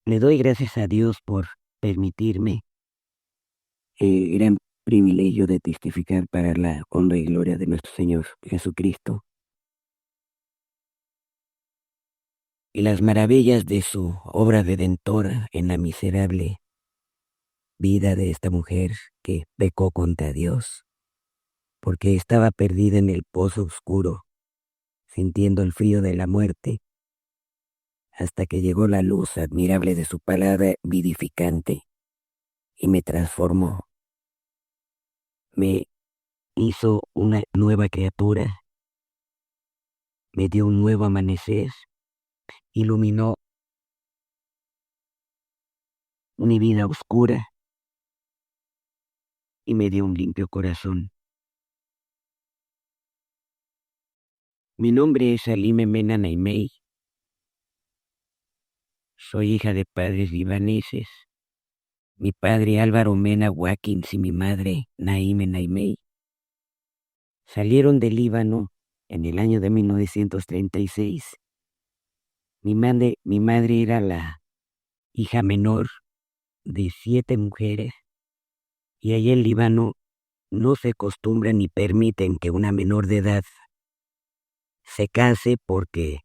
Le doy gracias a Dios por permitirme el gran privilegio de testificar para la honra y gloria de nuestro Señor Jesucristo y las maravillas de su obra redentora en la miserable vida de esta mujer que pecó contra Dios, porque estaba perdida en el pozo oscuro, sintiendo el frío de la muerte, hasta que llegó la luz admirable de su palabra vivificante y me transformó, me hizo una nueva criatura, me dio un nuevo amanecer, iluminó mi vida oscura y me dio un limpio corazón. Mi nombre es Alime Mena Naimei. Soy hija de padres libaneses. Mi padre Álvaro Mena Watkins y mi madre Naime Naimei salieron del Líbano en el año de 1936. Mi madre era la hija menor de 7 mujeres y allí en Líbano no se acostumbra ni permiten que una menor de edad se case, porque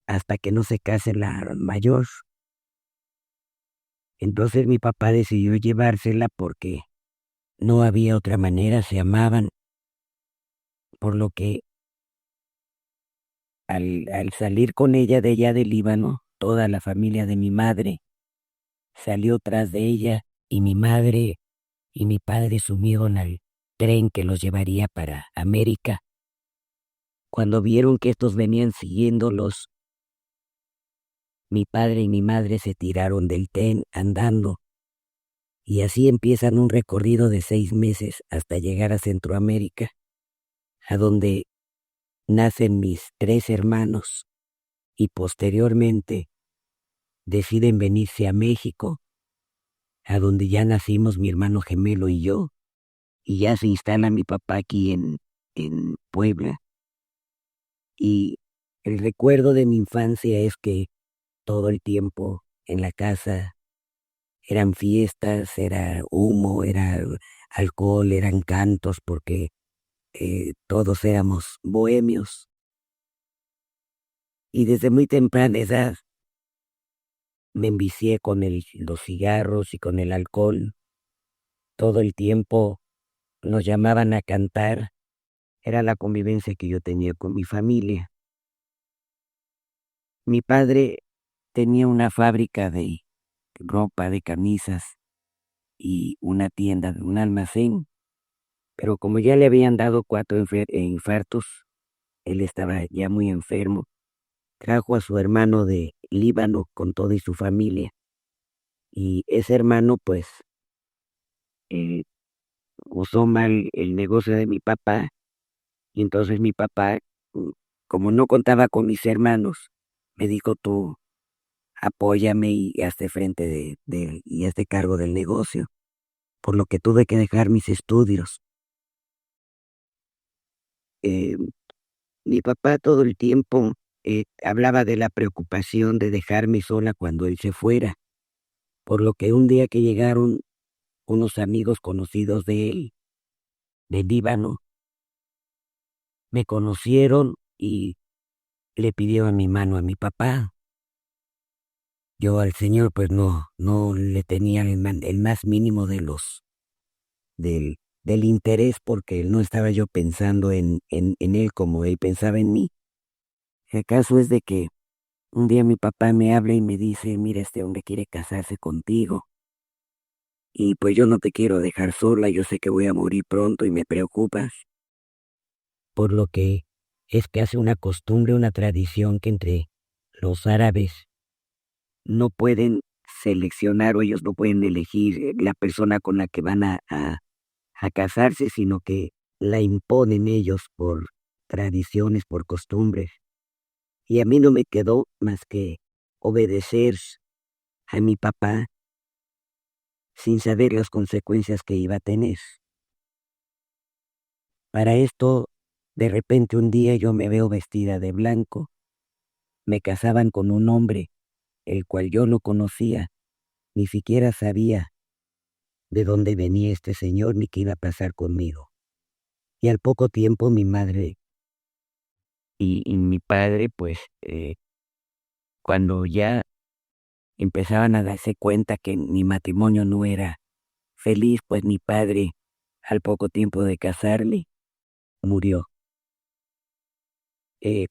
hasta que no se case la mayor. Entonces mi papá decidió llevársela porque no había otra manera, se amaban, por lo que al salir con ella de allá del Líbano, toda la familia de mi madre salió tras de ella y mi madre y mi padre subieron al tren que los llevaría para América. Cuando vieron que estos venían siguiéndolos, mi padre y mi madre se tiraron del tren andando. Y así empiezan un recorrido de 6 meses hasta llegar a Centroamérica, a donde nacen mis 3 hermanos y posteriormente deciden venirse a México, a donde ya nacimos mi hermano gemelo y yo, y ya se instala mi papá aquí en Puebla. Y el recuerdo de mi infancia es que todo el tiempo en la casa eran fiestas, era humo, era alcohol, eran cantos, porque todos éramos bohemios y desde muy temprana edad me envicié con los cigarros y con el alcohol. Todo el tiempo nos llamaban a cantar, era la convivencia que yo tenía con mi familia. Mi padre tenía una fábrica de ropa, de camisas y una tienda, un almacén, pero como ya le habían dado 4 infartos, él estaba ya muy enfermo. Trajo a su hermano de Líbano con toda y su familia. Y ese hermano, pues, eh, usó mal el negocio de mi papá. Y entonces mi papá, mm, como no contaba con mis hermanos, me dijo: tú apóyame y hazte frente y hazte cargo del negocio. Por lo que tuve que dejar mis estudios. Eh, Mi papá todo el tiempo hablaba de la preocupación de dejarme sola cuando él se fuera. Por lo que un día que llegaron unos amigos conocidos de él, de Líbano, me conocieron y le pidieron mi mano a mi papá. Yo al señor pues no le tenía el más mínimo del interés, porque no estaba yo pensando en él como él pensaba en mí. El caso es de que un día mi papá me habla y me dice: mira, este hombre quiere casarse contigo y pues yo no te quiero dejar sola, yo sé que voy a morir pronto y me preocupas. Por lo que es que hace una costumbre, una tradición, que entre los árabes no pueden seleccionar, o ellos no pueden elegir la persona con la que van a casarse, sino que la imponen ellos por tradiciones, por costumbres. Y a mí no me quedó más que obedecer a mi papá sin saber las consecuencias que iba a tener. Para esto, de repente un día yo me veo vestida de blanco. Me casaban con un hombre el cual yo no conocía, ni siquiera sabía de dónde venía este señor ni qué iba a pasar conmigo. Y al poco tiempo mi madre y mi padre, pues, cuando ya empezaban a darse cuenta que mi matrimonio no era feliz, pues mi padre, al poco tiempo de casarme, murió.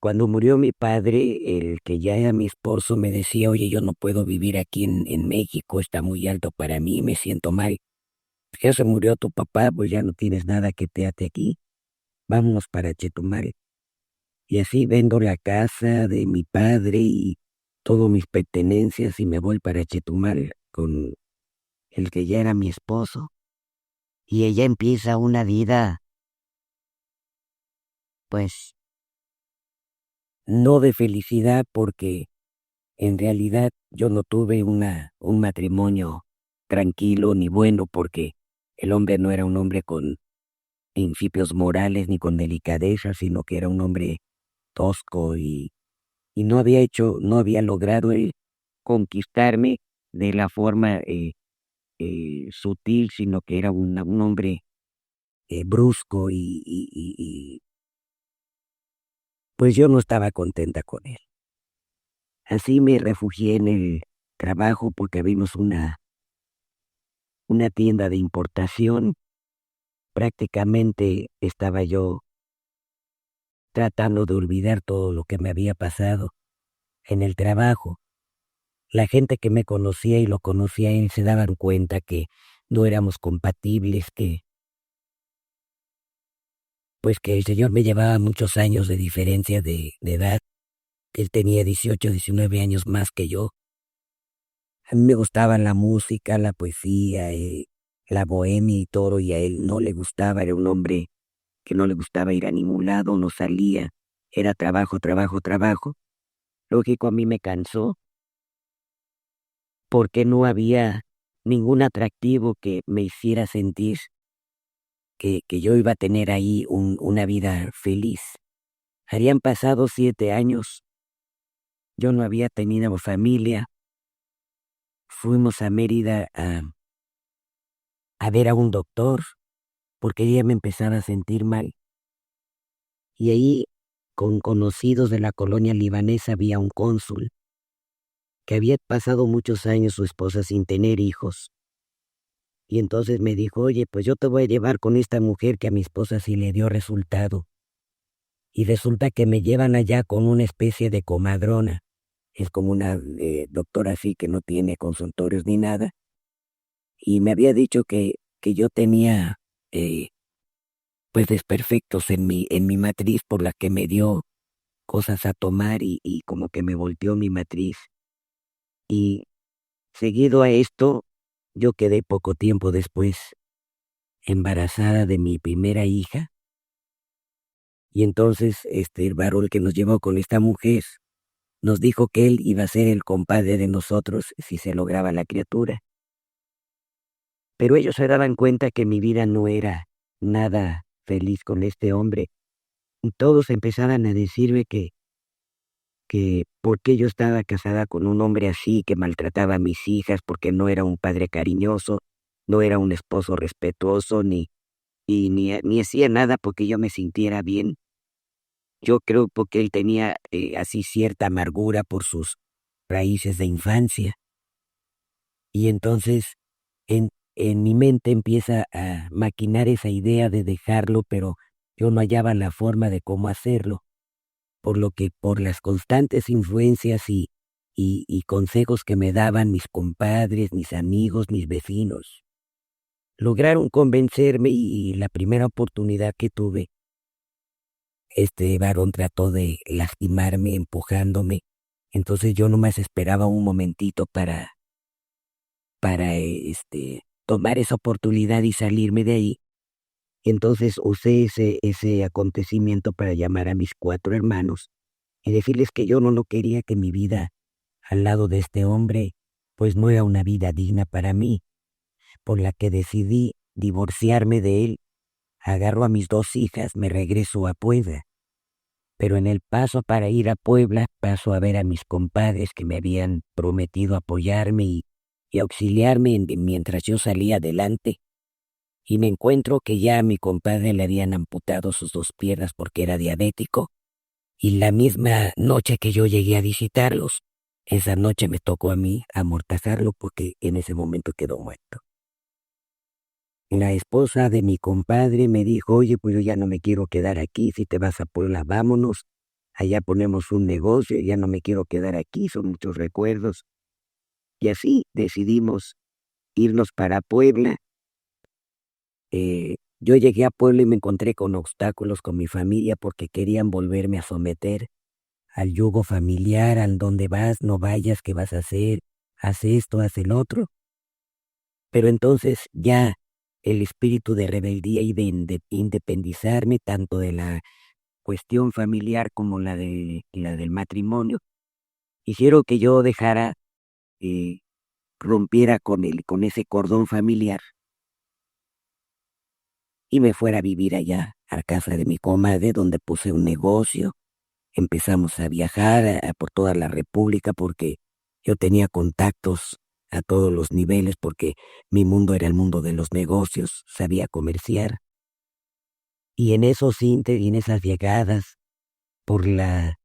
Cuando murió mi padre, el que ya era mi esposo me decía: "Oye, yo no puedo vivir aquí en México, está muy alto para mí, me siento mal. Ya se murió tu papá, pues ya no tienes nada que te ate aquí, vámonos para Chetumal". Y así vendo la casa de mi padre y todas mis pertenencias y me voy para Chetumal con el que ya era mi esposo. Y ella empieza una vida, pues, no de felicidad, porque en realidad yo no tuve un matrimonio tranquilo ni bueno, porque el hombre no era un hombre con principios morales ni con delicadeza, sino que era un hombre tosco y no había logrado él conquistarme de la forma sutil, sino que era un hombre brusco y pues yo no estaba contenta con él. Así me refugié en el trabajo porque abrimos una tienda de importación. Prácticamente estaba yo tratando de olvidar todo lo que me había pasado en el trabajo. La gente que me conocía y lo conocía a él se daban cuenta que no éramos compatibles, que pues que el señor me llevaba muchos años de diferencia de edad. Él tenía 18, 19 años más que yo. A mí me gustaba la música, la poesía, la bohemia y todo, y a él no le gustaba, era un hombre que no le gustaba ir a ningún lado, no salía, era trabajo, trabajo, trabajo. Lógico, a mí me cansó porque no había ningún atractivo que me hiciera sentir que yo iba a tener ahí una vida feliz. Habían pasado 7 años, yo no había tenido familia, fuimos a Mérida a ver a un doctor porque ya me empezaba a sentir mal. Y ahí, con conocidos de la colonia libanesa, había un cónsul que había pasado muchos años su esposa sin tener hijos. Y entonces me dijo: "Oye, pues yo te voy a llevar con esta mujer que a mi esposa sí le dio resultado". Y resulta que me llevan allá con una especie de comadrona. Es como una doctora así que no tiene consultorios ni nada. Y me había dicho que yo tenía pues desperfectos en mi matriz por la que me dio cosas a tomar y como que me volteó mi matriz. Y seguido a esto, yo quedé poco tiempo después embarazada de mi primera hija. Y entonces el varón que nos llevó con esta mujer nos dijo que él iba a ser el compadre de nosotros si se lograba la criatura. Pero ellos se daban cuenta que mi vida no era nada feliz con este hombre. Y todos empezaban a decirme que por qué yo estaba casada con un hombre así, que maltrataba a mis hijas, porque no era un padre cariñoso, no era un esposo respetuoso, ni hacía nada porque yo me sintiera bien. Yo creo porque él tenía así cierta amargura por sus raíces de infancia. Y entonces en mi mente empieza a maquinar esa idea de dejarlo, pero yo no hallaba la forma de cómo hacerlo, por lo que por las constantes influencias y consejos que me daban mis compadres, mis amigos, mis vecinos, lograron convencerme y la primera oportunidad que tuve, este varón trató de lastimarme empujándome. Entonces yo nomás esperaba un momentito para tomar esa oportunidad y salirme de ahí. Entonces usé ese acontecimiento para llamar a mis 4 hermanos y decirles que yo no lo quería, que mi vida al lado de este hombre, pues no era una vida digna para mí, por la que decidí divorciarme de él, agarro a mis 2 hijas, me regreso a Puebla. Pero en el paso para ir a Puebla, paso a ver a mis compadres que me habían prometido apoyarme y auxiliarme mientras yo salía adelante. Y me encuentro que ya a mi compadre le habían amputado sus 2 piernas porque era diabético. Y la misma noche que yo llegué a visitarlos, esa noche me tocó a mí amortazarlo porque en ese momento quedó muerto. La esposa de mi compadre me dijo, oye, pues yo ya no me quiero quedar aquí, si te vas a Puebla, vámonos, allá ponemos un negocio, ya no me quiero quedar aquí, son muchos recuerdos. Y así decidimos irnos para Puebla. Yo llegué a Puebla y me encontré con obstáculos con mi familia porque querían volverme a someter al yugo familiar, al dónde vas, no vayas, qué vas a hacer, haz esto, haz el otro. Pero entonces ya el espíritu de rebeldía y de independizarme tanto de la cuestión familiar como la del matrimonio, hicieron que yo dejara, eh, rompiera con ese cordón familiar y me fuera a vivir allá a casa de mi comadre, donde puse un negocio. Empezamos a viajar por toda la república porque yo tenía contactos a todos los niveles porque mi mundo era el mundo de los negocios, sabía comerciar. Y en esos y en esas llegadas, por la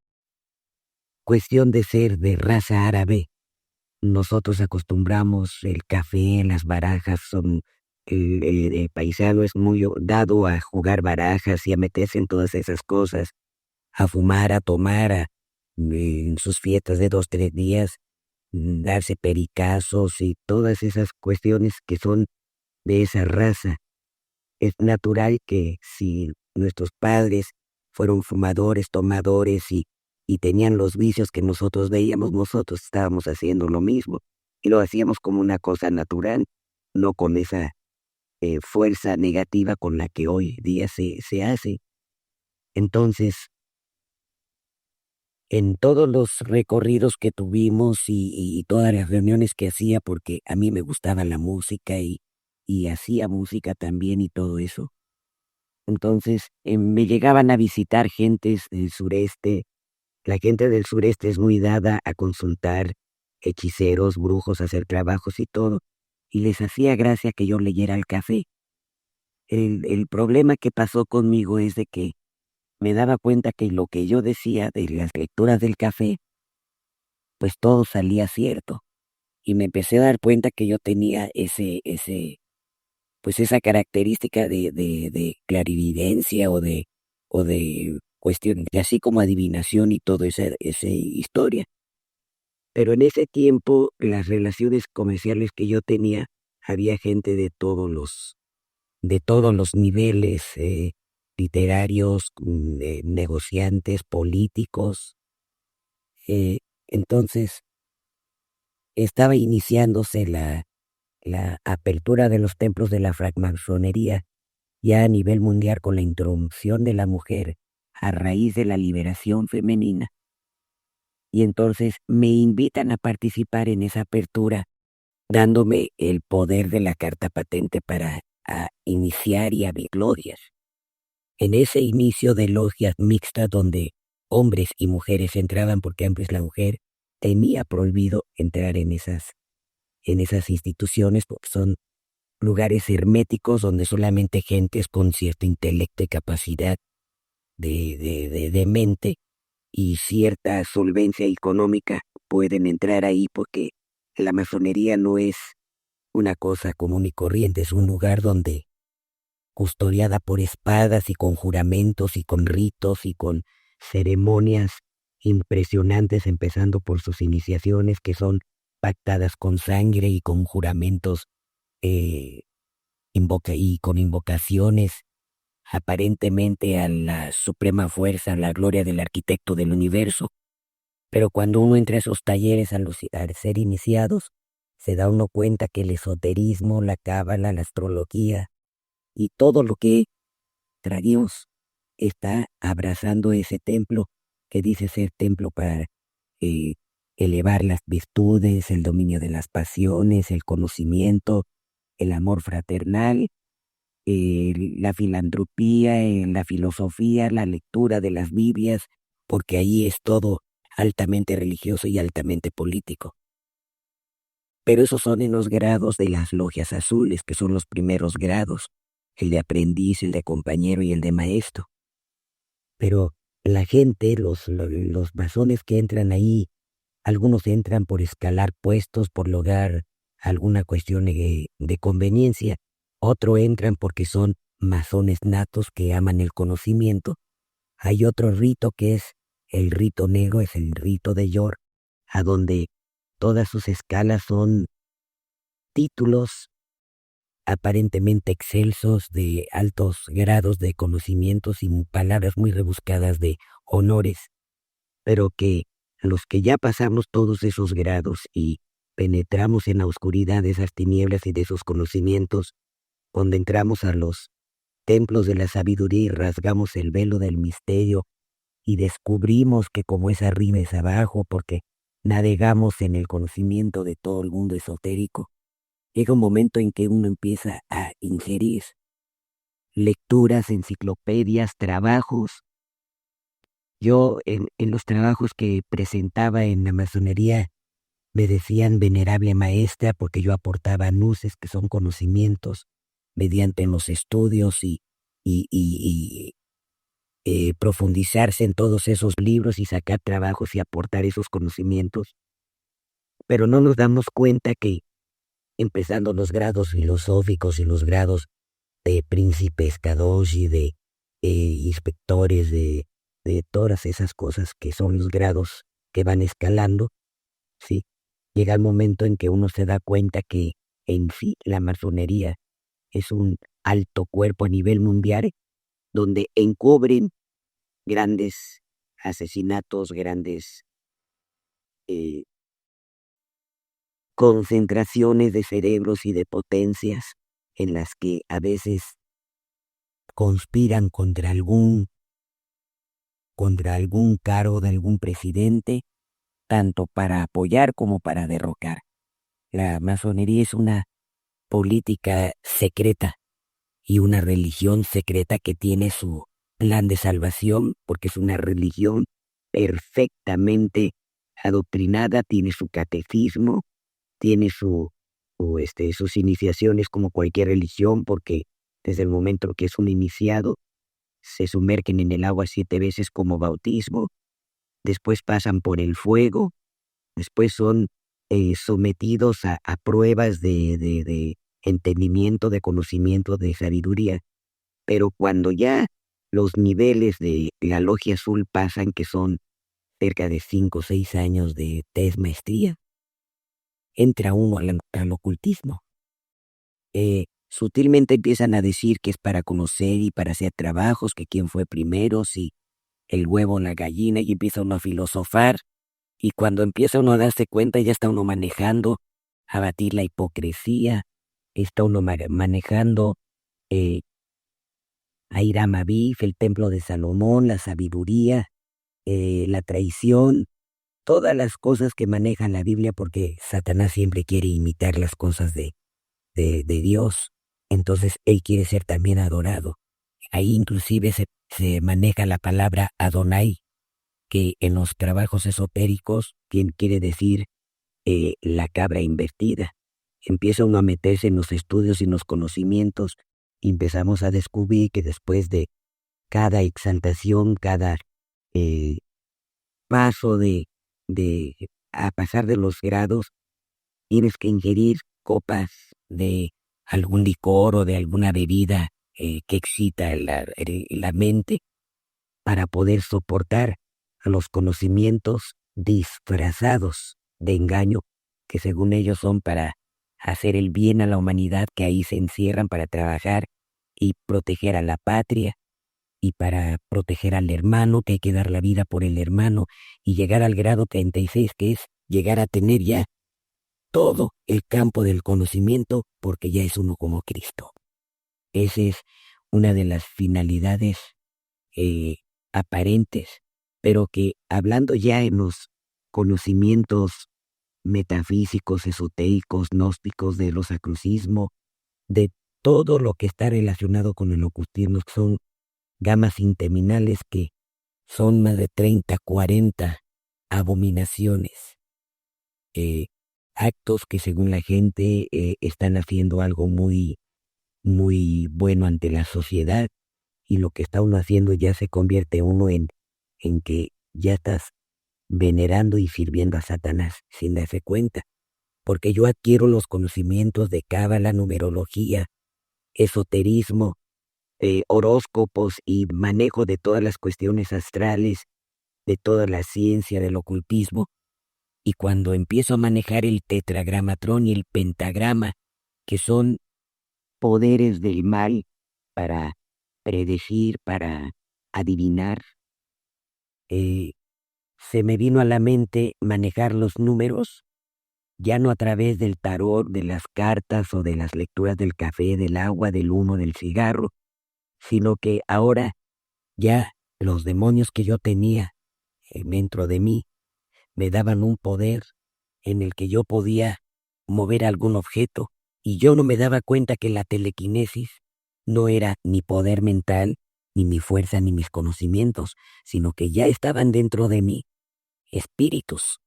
cuestión de ser de raza árabe, nosotros acostumbramos el café, las barajas, el paisano es muy dado a jugar barajas y a meterse en todas esas cosas, a fumar, a tomar, en sus fiestas de 2, 3 días, darse pericazos y todas esas cuestiones que son de esa raza. Es natural que si nuestros padres fueron fumadores, tomadores y tenían los vicios que nosotros veíamos, nosotros estábamos haciendo lo mismo. Y lo hacíamos como una cosa natural, no con esa fuerza negativa con la que hoy día se hace. Entonces, en todos los recorridos que tuvimos y todas las reuniones que hacía, porque a mí me gustaba la música y hacía música también y todo eso. Entonces, me llegaban a visitar gentes del sureste. La gente del sureste es muy dada a consultar hechiceros, brujos, hacer trabajos y todo, y les hacía gracia que yo leyera el café. El problema que pasó conmigo es de que me daba cuenta que lo que yo decía de las lecturas del café, pues todo salía cierto. Y me empecé a dar cuenta que yo tenía pues esa característica de clarividencia o de cuestión, así como adivinación y todo esa historia. Pero en ese tiempo, las relaciones comerciales que yo tenía, había gente de todos los niveles, literarios, negociantes, políticos. eh, entonces, estaba iniciándose la apertura de los templos de la francmasonería ya a nivel mundial con la introducción de la mujer a raíz de la liberación femenina. Y entonces me invitan a participar en esa apertura, dándome el poder de la carta patente para iniciar y abrir logias. En ese inicio de logias mixtas donde hombres y mujeres entraban, porque antes la mujer tenía prohibido entrar en esas instituciones porque son lugares herméticos donde solamente gentes con cierto intelecto y capacidad de mente y cierta solvencia económica pueden entrar ahí porque la masonería no es una cosa común y corriente, es un lugar donde custodiada por espadas y con juramentos y con ritos y con ceremonias impresionantes, empezando por sus iniciaciones que son pactadas con sangre y con juramentos eh, y con invocaciones aparentemente a la suprema fuerza, a la gloria del arquitecto del universo. Pero cuando uno entra a esos talleres al ser iniciados, se da uno cuenta que el esoterismo, la cábala, la astrología y todo lo que traguemos está abrazando ese templo que dice ser templo para eh, elevar las virtudes, el dominio de las pasiones, el conocimiento, el amor fraternal, la filantropía, la filosofía, la lectura de las Biblias porque ahí es todo altamente religioso y altamente político. Pero esos son en los grados de las logias azules, que son los primeros grados, el de aprendiz, el de compañero y el de maestro. Pero la gente, los masones que entran ahí, algunos entran por escalar puestos, por lograr alguna cuestión de conveniencia, otros entran porque son masones natos que aman el conocimiento. Hay otro rito que es el rito negro, es el rito de Yor, a donde todas sus escalas son títulos aparentemente excelsos de altos grados de conocimientos y palabras muy rebuscadas de honores, pero que los que ya pasamos todos esos grados y penetramos en la oscuridad de esas tinieblas y de esos conocimientos, cuando entramos a los templos de la sabiduría y rasgamos el velo del misterio y descubrimos que como es arriba es abajo, porque navegamos en el conocimiento de todo el mundo esotérico, llega un momento en que uno empieza a ingerir lecturas, enciclopedias, trabajos. Yo en los trabajos que presentaba en la masonería me decían venerable maestra porque yo aportaba nuces que son conocimientos mediante los estudios y profundizarse en todos esos libros y sacar trabajos y aportar esos conocimientos. Pero no nos damos cuenta que empezando los grados filosóficos y los grados de príncipes kadoshi, de inspectores, de todas esas cosas que son los grados que van escalando, ¿sí? Llega el momento en que uno se da cuenta que en sí la masonería es un alto cuerpo a nivel mundial donde encubren grandes asesinatos, grandes eh, concentraciones de cerebros y de potencias en las que a veces conspiran contra algún cargo de algún presidente, tanto para apoyar como para derrocar. La masonería es una política secreta y una religión secreta que tiene su plan de salvación, porque es una religión perfectamente adoctrinada, tiene su catecismo, tiene sus iniciaciones como cualquier religión, porque desde el momento que es un iniciado, se sumergen en el agua 7 veces como bautismo, después pasan por el fuego, después son sometidos a pruebas de entendimiento, de conocimiento, de sabiduría. Pero cuando ya los niveles de la logia azul pasan, que son cerca de 5 o 6 años de tez maestría, entra uno al ocultismo. Sutilmente empiezan a decir que es para conocer y para hacer trabajos, que quién fue primero, si el huevo o la gallina, y empieza uno a filosofar, y cuando empieza uno a darse cuenta ya está uno manejando a batir la hipocresía, está uno manejando a Hiram Abif, el templo de Salomón, la sabiduría, la traición, todas las cosas que maneja la Biblia, porque Satanás siempre quiere imitar las cosas de Dios, entonces él quiere ser también adorado. Ahí inclusive se maneja la palabra Adonai, que en los trabajos esotéricos quiere decir la cabra invertida. Empieza uno a meterse en los estudios y en los conocimientos y empezamos a descubrir que después de cada exaltación, cada paso a pasar de los grados, tienes que ingerir copas de algún licor o de alguna bebida que excita la mente para poder soportar a los conocimientos disfrazados de engaño, que según ellos son para hacer el bien a la humanidad, que ahí se encierran para trabajar y proteger a la patria y para proteger al hermano, que hay que dar la vida por el hermano y llegar al grado 36, que es llegar a tener ya todo el campo del conocimiento, porque ya es uno como Cristo. Esa es una de las finalidades aparentes, pero que hablando ya en los conocimientos metafísicos, esotéricos, gnósticos, de los sacrucismo, de todo lo que está relacionado con el ocultismo, son gamas interminables que son más de 30, 40 abominaciones, actos que según la gente están haciendo algo muy, muy bueno ante la sociedad, y lo que está uno haciendo ya se convierte uno en que ya estás venerando y sirviendo a Satanás sin darse cuenta, porque yo adquiero los conocimientos de cábala, numerología, esoterismo, horóscopos y manejo de todas las cuestiones astrales, de toda la ciencia del ocultismo, y cuando empiezo a manejar el tetragramatrón y el pentagrama, que son poderes del mal para predecir, para adivinar, eh, se me vino a la mente manejar los números, ya no a través del tarot, de las cartas o de las lecturas del café, del agua, del humo, del cigarro, sino que ahora ya los demonios que yo tenía dentro de mí me daban un poder en el que yo podía mover algún objeto, y yo no me daba cuenta que la telequinesis no era ni poder mental, ni mi fuerza, ni mis conocimientos, sino que ya estaban dentro de mí espíritus,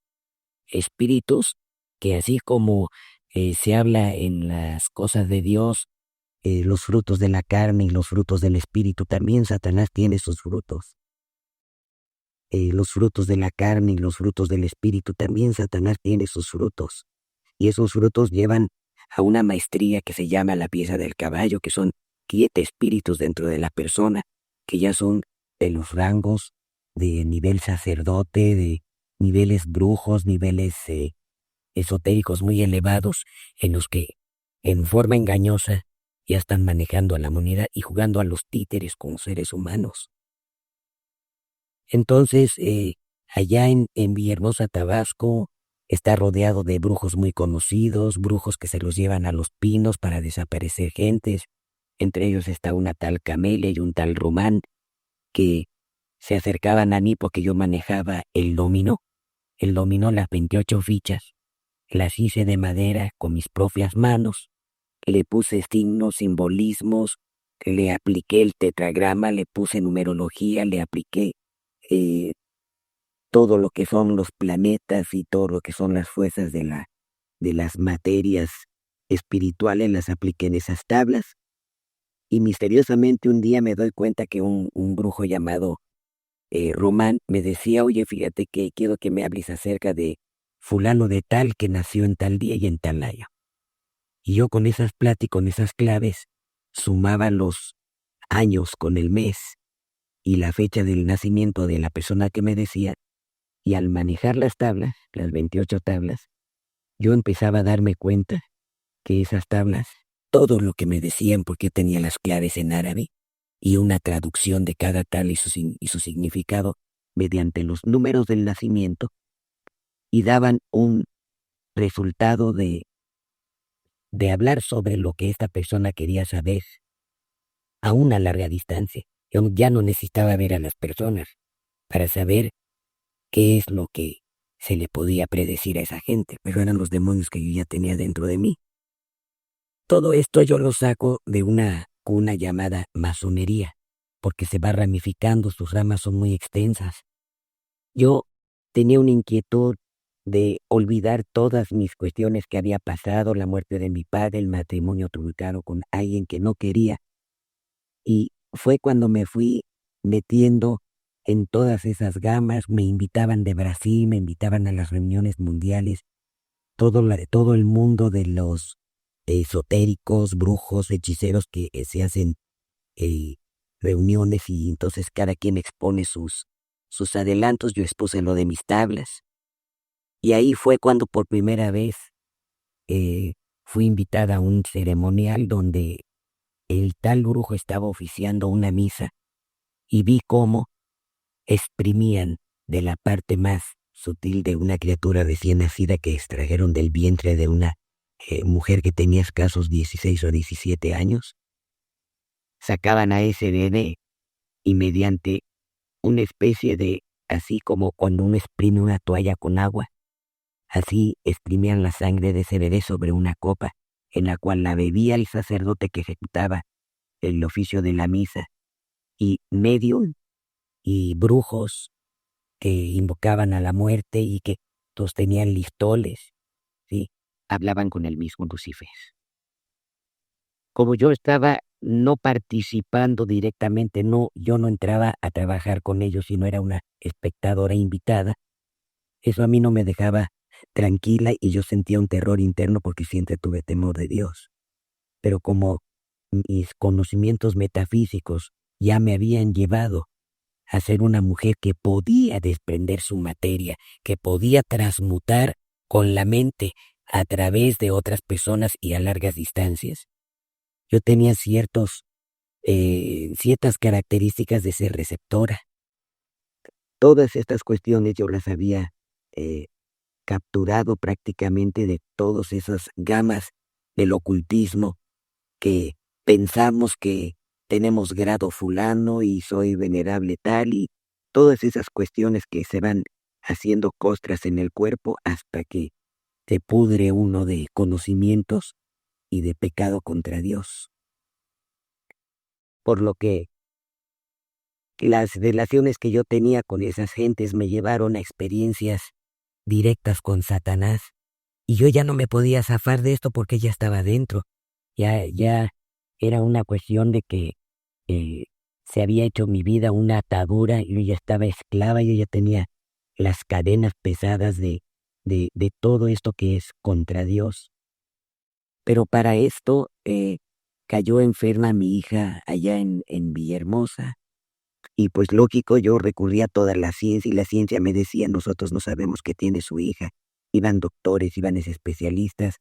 espíritus que así como se habla en las cosas de Dios, los frutos de la carne y los frutos del espíritu, también Satanás tiene sus frutos. Los frutos de la carne y los frutos del espíritu, también Satanás tiene sus frutos. Y esos frutos llevan a una maestría que se llama la pieza del caballo, que son 7 espíritus dentro de la persona, que ya son de los rangos de nivel sacerdote, de niveles brujos, niveles esotéricos muy elevados, en los que en forma engañosa ya están manejando a la humanidad y jugando a los títeres con seres humanos. Entonces, allá en Villahermosa, Tabasco, está rodeado de brujos muy conocidos, brujos que se los llevan a los pinos para desaparecer gentes. Entre ellos está una tal Camelia y un tal Román, que se acercaban a mí porque yo manejaba el dominó. El dominó, las 28 fichas, las hice de madera con mis propias manos. Le puse signos, simbolismos, le apliqué el tetragrama, le puse numerología, le apliqué eh, todo lo que son los planetas y todo lo que son las fuerzas de las materias espirituales, las apliqué en esas tablas. Y misteriosamente un día me doy cuenta que un brujo llamado Román me decía: oye, fíjate que quiero que me hables acerca de fulano de tal que nació en tal día y en tal año. Y yo con esas pláticas, con esas claves, sumaba los años con el mes y la fecha del nacimiento de la persona que me decía, y al manejar las tablas, las 28 tablas, yo empezaba a darme cuenta que esas tablas, todo lo que me decían, porque tenía las claves en árabe y una traducción de cada tal y su significado mediante los números del nacimiento, y daban un resultado de hablar sobre lo que esta persona quería saber a una larga distancia. Yo ya no necesitaba ver a las personas para saber qué es lo que se le podía predecir a esa gente, pero eran los demonios que yo ya tenía dentro de mí. Todo esto yo lo saco de una cuna llamada masonería, porque se va ramificando, sus ramas son muy extensas. Yo tenía una inquietud de olvidar todas mis cuestiones que había pasado, la muerte de mi padre, el matrimonio truncado con alguien que no quería, y fue cuando me fui metiendo en todas esas gamas. Me invitaban de Brasil, me invitaban a las reuniones mundiales, todo el mundo de los esotéricos, brujos, hechiceros que se hacen eh, reuniones, y entonces cada quien expone sus adelantos. Yo expuse lo de mis tablas, y ahí fue cuando por primera vez fui invitada a un ceremonial donde el tal brujo estaba oficiando una misa, y vi cómo exprimían de la parte más sutil de una criatura recién nacida que extrajeron del vientre de una mujer que tenía escasos 16 o 17 años. Sacaban a ese bebé y mediante una especie de, así como cuando uno exprime una toalla con agua, así exprimían la sangre de ese bebé sobre una copa, en la cual la bebía el sacerdote que ejecutaba el oficio de la misa, y medio y brujos que invocaban a la muerte y que todos tenían listoles, ¿sí? Hablaban con el mismo Lucifer. Como yo estaba no participando directamente, yo no entraba a trabajar con ellos, sino era una espectadora invitada, eso a mí no me dejaba tranquila y yo sentía un terror interno porque siempre tuve temor de Dios. Pero como mis conocimientos metafísicos ya me habían llevado a ser una mujer que podía desprender su materia, que podía transmutar con la mente a través de otras personas y a largas distancias, yo tenía ciertas características de ser receptora. Todas estas cuestiones yo las había eh, capturado prácticamente de todas esas gamas del ocultismo que pensamos que tenemos grado fulano y soy venerable tal y todas esas cuestiones que se van haciendo costras en el cuerpo hasta que se pudre uno de conocimientos y de pecado contra Dios. Por lo que las relaciones que yo tenía con esas gentes me llevaron a experiencias directas con Satanás y yo ya no me podía zafar de esto porque ya estaba dentro. Ya era una cuestión de que eh, se había hecho mi vida una atadura, yo ya estaba esclava, yo ya tenía las cadenas pesadas de todo esto que es contra Dios. Pero para esto cayó enferma mi hija allá en Villahermosa y pues lógico yo recurrí a toda la ciencia y la ciencia me decía nosotros no sabemos qué tiene su hija. Iban doctores, iban especialistas,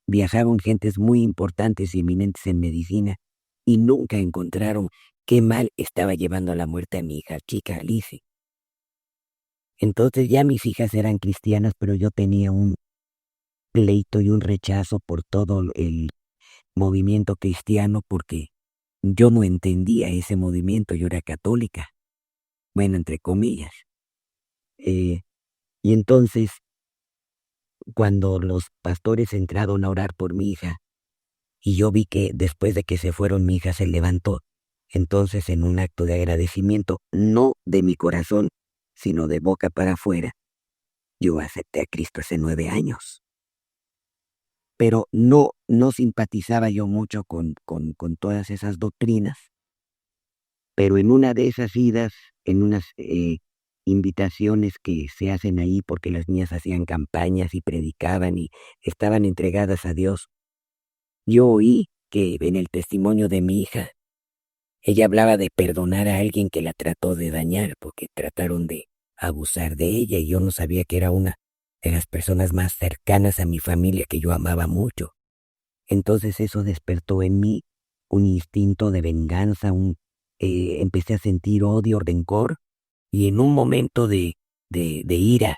viajaron gentes muy importantes y eminentes en medicina y nunca encontraron qué mal estaba llevando a la muerte a mi hija chica Alice. Entonces ya mis hijas eran cristianas, pero yo tenía un pleito y un rechazo por todo el movimiento cristiano porque yo no entendía ese movimiento, yo era católica, bueno, entre comillas. Eh, y entonces, cuando los pastores entraron a orar por mi hija, y yo vi que después de que se fueron mi hija se levantó, entonces en un acto de agradecimiento, no de mi corazón, sino de boca para afuera, yo acepté a Cristo hace 9 años. Pero no simpatizaba yo mucho con todas esas doctrinas, pero en una de esas idas, en unas invitaciones que se hacen ahí porque las niñas hacían campañas y predicaban y estaban entregadas a Dios, yo oí que en el testimonio de mi hija, ella hablaba de perdonar a alguien que la trató de dañar porque trataron de abusar de ella y yo no sabía que era una de las personas más cercanas a mi familia que yo amaba mucho. Entonces eso despertó en mí un instinto de venganza, empecé a sentir odio, rencor, y en un momento de ira,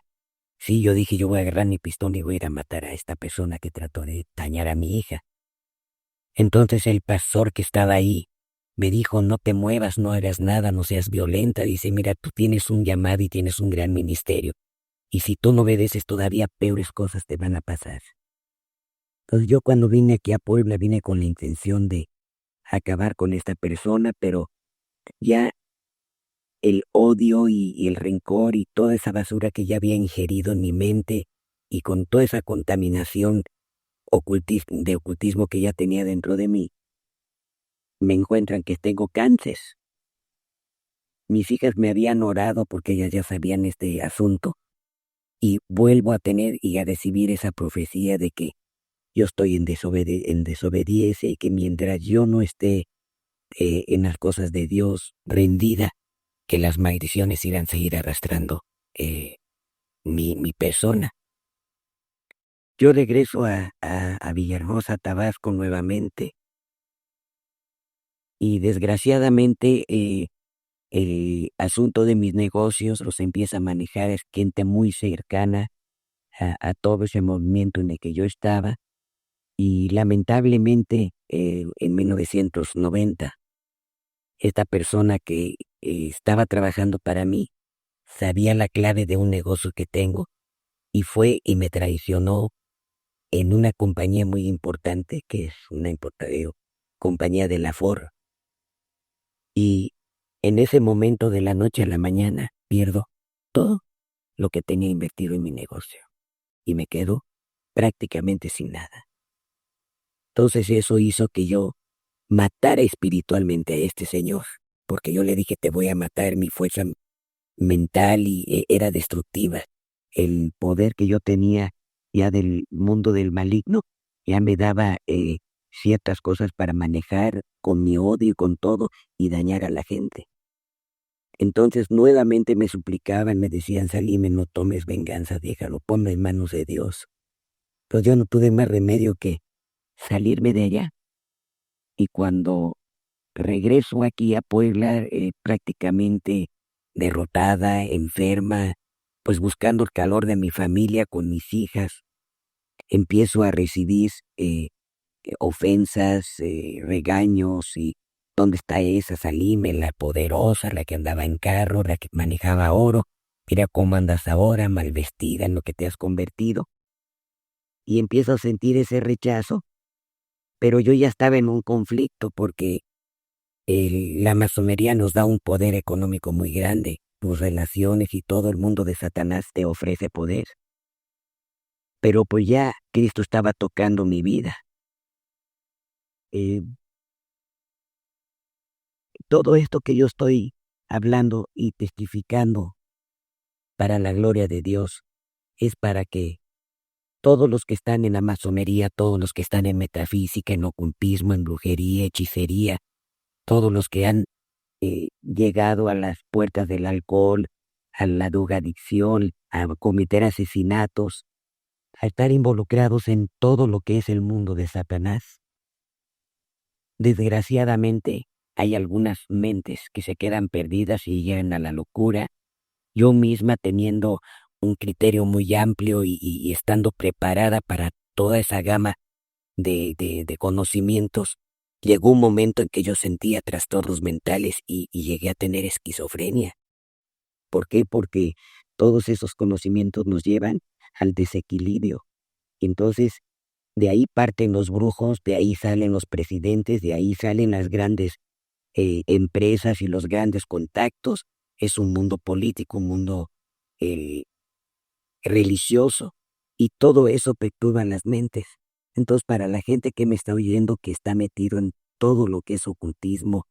sí, yo dije, yo voy a agarrar mi pistola y voy a ir a matar a esta persona que trató de dañar a mi hija. Entonces el pastor que estaba ahí me dijo, no te muevas, no hagas nada, no seas violenta. Dice, mira, tú tienes un llamado y tienes un gran ministerio. Y si tú no obedeces, todavía peores cosas te van a pasar. Entonces yo cuando vine aquí a Puebla vine con la intención de acabar con esta persona, pero ya el odio y el rencor y toda esa basura que ya había ingerido en mi mente y con toda esa contaminación de ocultismo que ya tenía dentro de mí, me encuentran que tengo cáncer. Mis hijas me habían orado porque ellas ya sabían este asunto y vuelvo a tener y a recibir esa profecía de que yo estoy en desobediencia y que mientras yo no esté en las cosas de Dios rendida, que las maldiciones irán a seguir arrastrando eh, mi persona. Yo regreso a Villahermosa, Tabasco nuevamente y desgraciadamente el asunto de mis negocios los empieza a manejar es gente muy cercana a todo ese movimiento en el que yo estaba y lamentablemente en 1990 esta persona que estaba trabajando para mí sabía la clave de un negocio que tengo y fue y me traicionó en una compañía muy importante que es una compañía de la Ford. Y en ese momento de la noche a la mañana pierdo todo lo que tenía invertido en mi negocio y me quedo prácticamente sin nada. Entonces eso hizo que yo matara espiritualmente a este señor, porque yo le dije, te voy a matar, mi fuerza mental era destructiva. El poder que yo tenía ya del mundo del maligno ya me daba ciertas cosas para manejar con mi odio y con todo y dañar a la gente. Entonces nuevamente me suplicaban, me decían, Salime, no tomes venganza, déjalo, ponlo en manos de Dios. Pues yo no tuve más remedio que salirme de allá. Y cuando regreso aquí a Puebla, prácticamente derrotada, enferma, pues buscando el calor de mi familia con mis hijas, empiezo a recibir ofensas, regaños y ¿dónde está esa Salime, la poderosa, la que andaba en carro, la que manejaba oro? Mira cómo andas ahora, mal vestida, en lo que te has convertido. Y empiezo a sentir ese rechazo, pero yo ya estaba en un conflicto porque la masonería nos da un poder económico muy grande. Tus relaciones y todo el mundo de Satanás te ofrece poder. Pero pues ya Cristo estaba tocando mi vida. Eh, Todo esto que yo estoy hablando y testificando para la gloria de Dios es para que todos los que están en la masonería, todos los que están en metafísica, en ocultismo, en brujería, hechicería, todos los que han llegado a las puertas del alcohol, a la drogadicción, a cometer asesinatos, a estar involucrados en todo lo que es el mundo de Satanás. Desgraciadamente, hay algunas mentes que se quedan perdidas y llegan a la locura. Yo misma teniendo un criterio muy amplio y estando preparada para toda esa gama de conocimientos, llegó un momento en que yo sentía trastornos mentales y llegué a tener esquizofrenia. ¿Por qué? Porque todos esos conocimientos nos llevan al desequilibrio. Entonces, de ahí parten los brujos, de ahí salen los presidentes, de ahí salen las grandes empresas y los grandes contactos. Es un mundo político, un mundo eh, religioso, y todo eso perturba las mentes. Entonces, para la gente que me está oyendo, que está metido en todo lo que es ocultismo,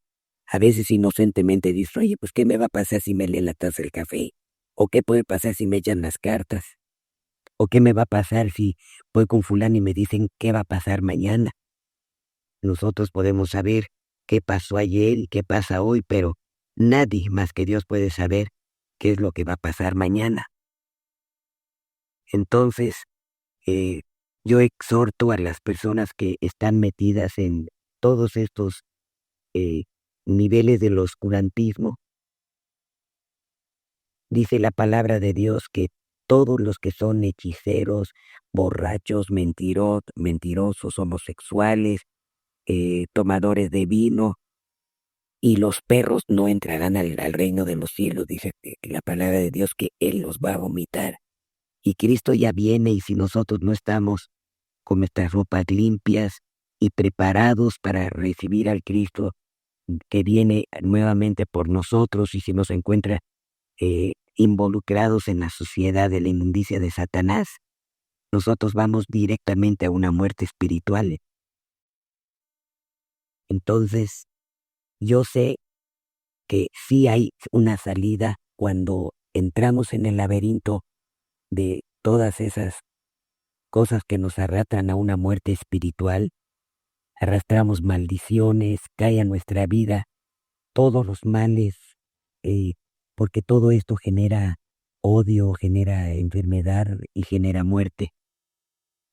a veces inocentemente dice, oye, pues ¿qué me va a pasar si me leen la taza del café? ¿O qué puede pasar si me echan las cartas? ¿O qué me va a pasar si voy con fulano y me dicen qué va a pasar mañana? Nosotros podemos saber qué pasó ayer y qué pasa hoy, pero nadie más que Dios puede saber qué es lo que va a pasar mañana. Entonces, eh, yo exhorto a las personas que están metidas en todos estos eh, niveles del oscurantismo. Dice la palabra de Dios que todos los que son hechiceros, borrachos, mentirosos, homosexuales, tomadores de vino, y los perros no entrarán al reino de los cielos, dice la palabra de Dios, que Él los va a vomitar. Y Cristo ya viene, y si nosotros no estamos con nuestras ropas limpias y preparados para recibir al Cristo que viene nuevamente por nosotros, y si nos encuentra involucrados en la sociedad de la inmundicia de Satanás, nosotros vamos directamente a una muerte espiritual. Entonces, yo sé que sí hay una salida cuando entramos en el laberinto de todas esas cosas que nos arrastran a una muerte espiritual. Arrastramos maldiciones, cae a nuestra vida todos los males, eh, porque todo esto genera odio, genera enfermedad y genera muerte.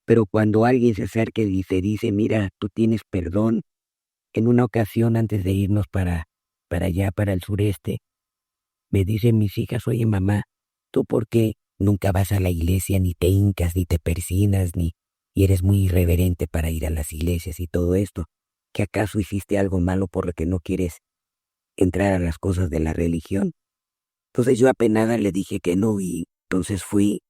Pero cuando alguien se acerca y te dice, mira, tú tienes perdón, en una ocasión antes de irnos para allá, para el sureste, me dicen mis hijas, oye mamá, ¿tú por qué nunca vas a la iglesia, ni te hincas, ni te persignas, y eres muy irreverente para ir a las iglesias y todo esto? ¿Que acaso hiciste algo malo por lo que no quieres entrar a las cosas de la religión? Entonces yo apenada le dije que no, y entonces fui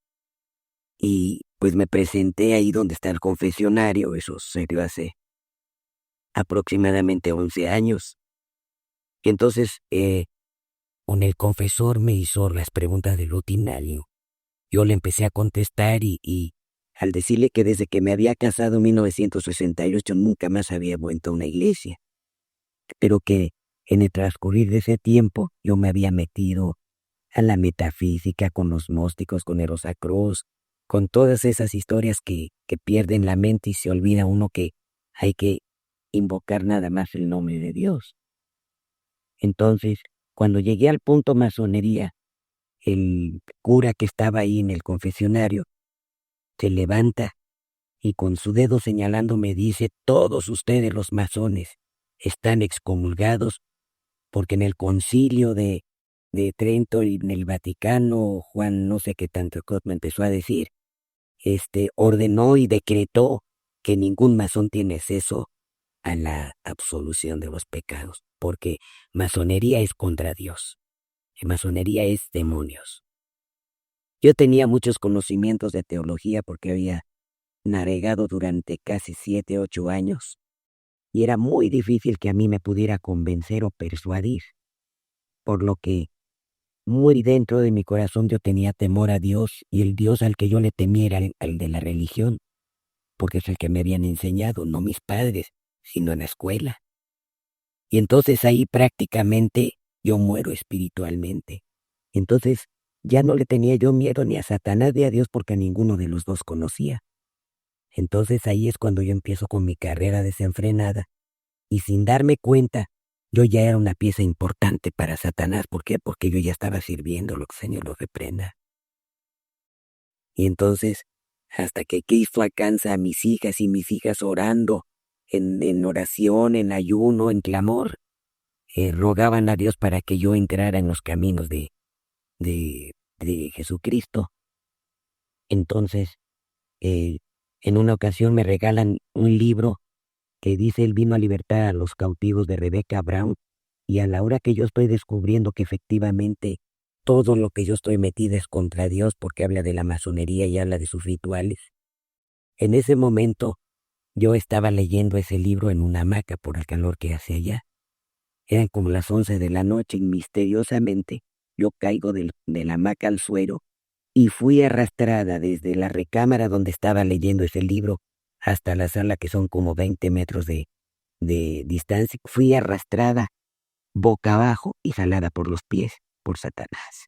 y pues me presenté ahí donde está el confesionario. Eso se dio hace aproximadamente 11 años. Y entonces con el confesor me hizo las preguntas del rutinario. Yo le empecé a contestar y al decirle que desde que me había casado en 1968 nunca más había vuelto a una iglesia, pero que en el transcurrir de ese tiempo yo me había metido a la metafísica con los gnósticos, con el Rosacruz, con todas esas historias que pierden la mente y se olvida uno que hay que invocar nada más el nombre de Dios. Entonces, cuando llegué al punto masonería, el cura que estaba ahí en el confesionario se levanta y con su dedo señalándome dice: todos ustedes los masones están excomulgados porque en el concilio de Trento y en el Vaticano, Juan no sé qué tanto me empezó a decir, ordenó y decretó que ningún masón tiene acceso a la absolución de los pecados, porque masonería es contra Dios, y masonería es demonios. Yo tenía muchos conocimientos de teología porque había navegado durante casi 7, 8 años, y era muy difícil que a mí me pudiera convencer o persuadir, por lo que muy dentro de mi corazón yo tenía temor a Dios, y el Dios al que yo le temía era al de la religión, porque es el que me habían enseñado, no mis padres, sino en la escuela. Y entonces ahí prácticamente yo muero espiritualmente. Entonces ya no le tenía yo miedo ni a Satanás ni a Dios porque a ninguno de los dos conocía. Entonces ahí es cuando yo empiezo con mi carrera desenfrenada y sin darme cuenta yo ya era una pieza importante para Satanás. ¿Por qué? Porque yo ya estaba sirviendo, lo que el Señor lo reprenda. Y entonces, hasta que Cristo alcanza a mis hijas orando, en oración, en ayuno, en clamor, rogaban a Dios para que yo entrara en los caminos de Jesucristo. Entonces, eh, en una ocasión me regalan un libro que dice: Él vino a libertar a los cautivos, de Rebecca Brown, y a la hora que yo estoy descubriendo que efectivamente todo lo que yo estoy metida es contra Dios porque habla de la masonería y habla de sus rituales, en ese momento yo estaba leyendo ese libro en una hamaca por el calor que hace allá. Eran como las 11 de la noche y misteriosamente yo caigo de la hamaca al suelo y fui arrastrada desde la recámara donde estaba leyendo ese libro hasta la sala, que son como 20 metros de distancia. Fui arrastrada boca abajo y jalada por los pies por Satanás.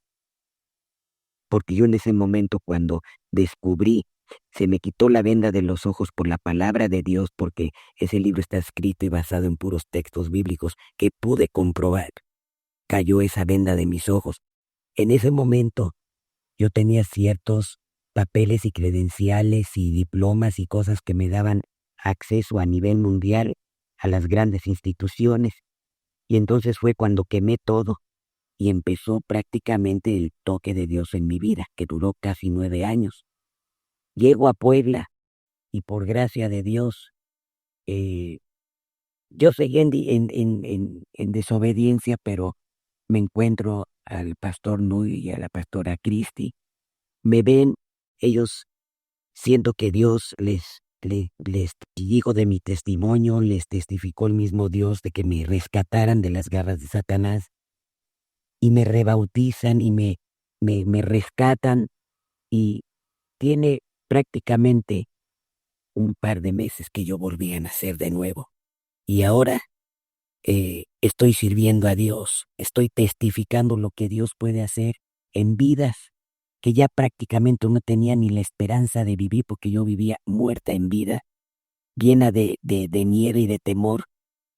Porque yo en ese momento, cuando descubrí, se me quitó la venda de los ojos por la palabra de Dios, porque ese libro está escrito y basado en puros textos bíblicos que pude comprobar. Cayó esa venda de mis ojos. En ese momento yo tenía ciertos papeles y credenciales y diplomas y cosas que me daban acceso a nivel mundial a las grandes instituciones. Y entonces fue cuando quemé todo y empezó prácticamente el toque de Dios en mi vida, que duró casi 9 años. Llego a Puebla y por gracia de Dios, eh, yo seguí en desobediencia, pero me encuentro al pastor Nuy y a la pastora Cristi. Me ven, ellos, siento que Dios les digo de mi testimonio, les testificó el mismo Dios de que me rescataran de las garras de Satanás, y me rebautizan y me rescatan, y tiene prácticamente un par de meses que yo volví a nacer de nuevo. Y ahora estoy sirviendo a Dios, estoy testificando lo que Dios puede hacer en vidas que ya prácticamente no tenía ni la esperanza de vivir, porque yo vivía muerta en vida, llena de miedo y de temor,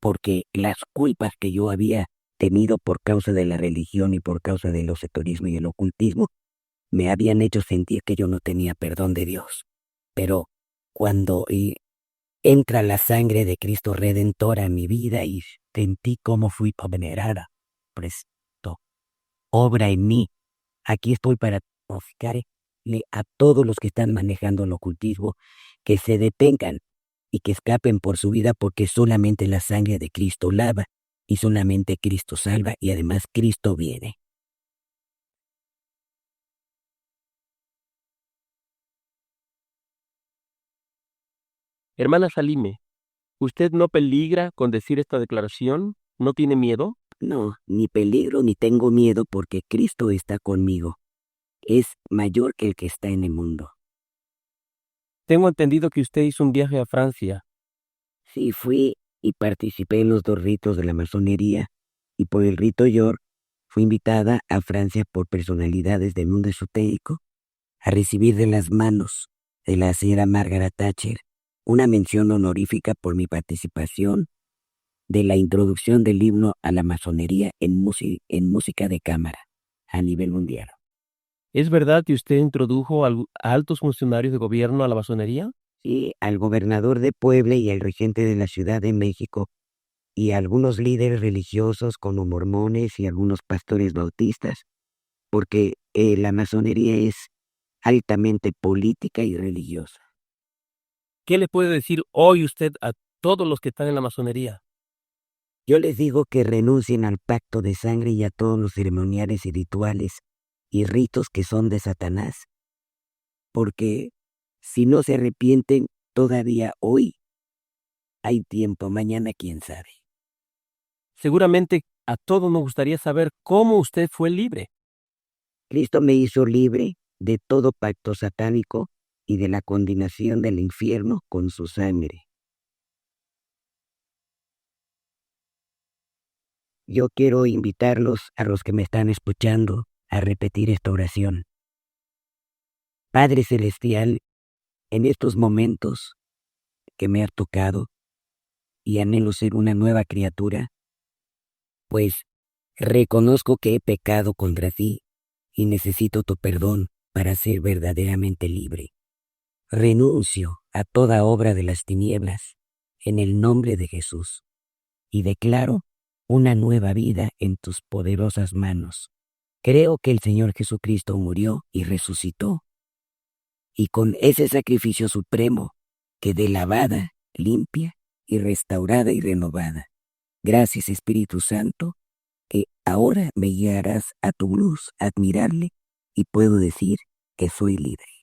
porque las culpas que yo había tenido por causa de la religión y por causa del esoterismo y el ocultismo me habían hecho sentir que yo no tenía perdón de Dios. Pero cuando entra la sangre de Cristo Redentor a mi vida y sentí cómo fui venerada, presto, obra en mí, aquí estoy para notificarle a todos los que están manejando el ocultismo que se detengan y que escapen por su vida, porque solamente la sangre de Cristo lava y solamente Cristo salva, y además Cristo viene. Hermana Salime, ¿usted no peligra con decir esta declaración? ¿No tiene miedo? No, ni peligro ni tengo miedo porque Cristo está conmigo. Es mayor que el que está en el mundo. Tengo entendido que usted hizo un viaje a Francia. Sí, fui y participé en los 2 ritos de la masonería y por el rito York fui invitada a Francia por personalidades del mundo esotérico a recibir de las manos de la señora Margaret Thatcher una mención honorífica por mi participación de la introducción del himno a la masonería en música de cámara a nivel mundial. ¿Es verdad que usted introdujo a altos funcionarios de gobierno a la masonería? Sí, al gobernador de Puebla y al regente de la Ciudad de México y a algunos líderes religiosos como mormones y algunos pastores bautistas, porque la masonería es altamente política y religiosa. ¿Qué le puede decir hoy usted a todos los que están en la masonería? Yo les digo que renuncien al pacto de sangre y a todos los ceremoniales y rituales y ritos que son de Satanás, porque si no se arrepienten todavía hoy, hay tiempo, mañana quién sabe. Seguramente a todos nos gustaría saber cómo usted fue libre. Cristo me hizo libre de todo pacto satánico y de la condenación del infierno con su sangre. Yo quiero invitarlos a los que me están escuchando a repetir esta oración. Padre Celestial, en estos momentos que me ha tocado y anhelo ser una nueva criatura, pues reconozco que he pecado contra ti y necesito tu perdón para ser verdaderamente libre. Renuncio a toda obra de las tinieblas en el nombre de Jesús y declaro una nueva vida en tus poderosas manos. Creo que el Señor Jesucristo murió y resucitó, y con ese sacrificio supremo quedé lavada, limpia y restaurada y renovada. Gracias, Espíritu Santo, que ahora me guiarás a tu luz admirable y puedo decir que soy libre.